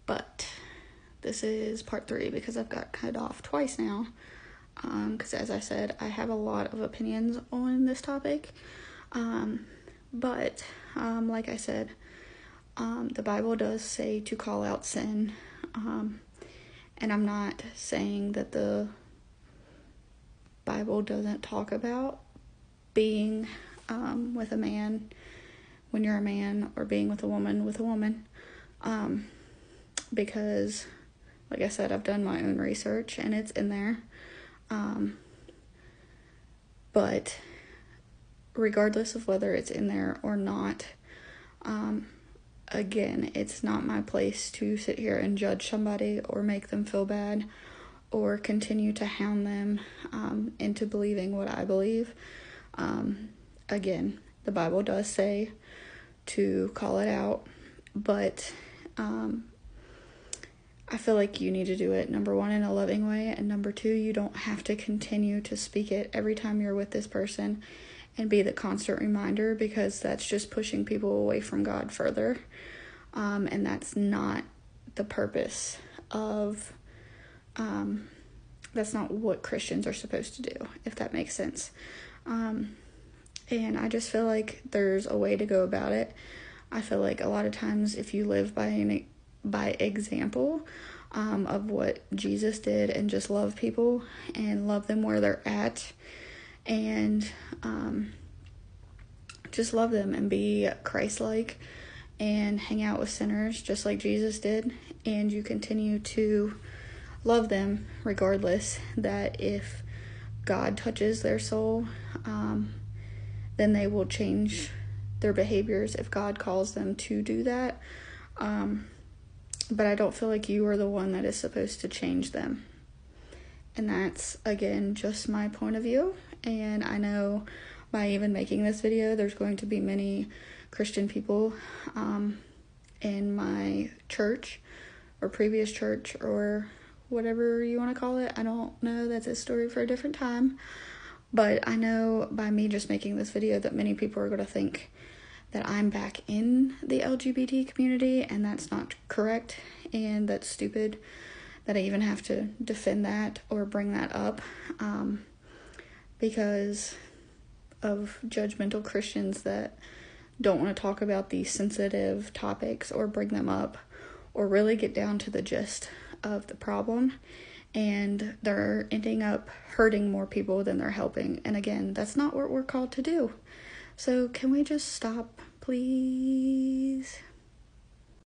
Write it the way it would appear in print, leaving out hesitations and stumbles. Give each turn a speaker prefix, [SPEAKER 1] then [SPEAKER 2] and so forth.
[SPEAKER 1] But this is part 3 because I've got cut off twice now. Because as I said, I have a lot of opinions on this topic. But like I said, the Bible does say to call out sin. And I'm not saying that the Bible doesn't talk about being with a man when you're a man, or being with a woman. Because, like I said, I've done my own research and it's in there. But regardless of whether it's in there or not, again, it's not my place to sit here and judge somebody or make them feel bad or continue to hound them into believing what I believe. Again, the Bible does say to call it out, but I feel like you need to do it, number 1, in a loving way, and number 2, you don't have to continue to speak it every time you're with this person and be the constant reminder, because that's just pushing people away from God further, and that's not the purpose of, that's not what Christians are supposed to do, if that makes sense. And I just feel like there's a way to go about it. I feel like a lot of times if you live by example of what Jesus did and just love people and love them where they're at, and just love them and be Christ-like and hang out with sinners just like Jesus did, and you continue to love them regardless, that if God touches their soul, then they will change their behaviors if God calls them to do that. But I don't feel like you are the one that is supposed to change them. And that's, again, just my point of view. And I know by even making this video, there's going to be many Christian people in my church or previous church or whatever you want to call it. I don't know. That's a story for a different time. But I know by me just making this video that many people are going to think that I'm back in the LGBT community, and that's not correct, and that's stupid that I even have to defend that or bring that up, because of judgmental Christians that don't want to talk about these sensitive topics or bring them up or really get down to the gist of the problem, and they're ending up hurting more people than they're helping. And again, that's not what we're called to do. So can we just stop, please?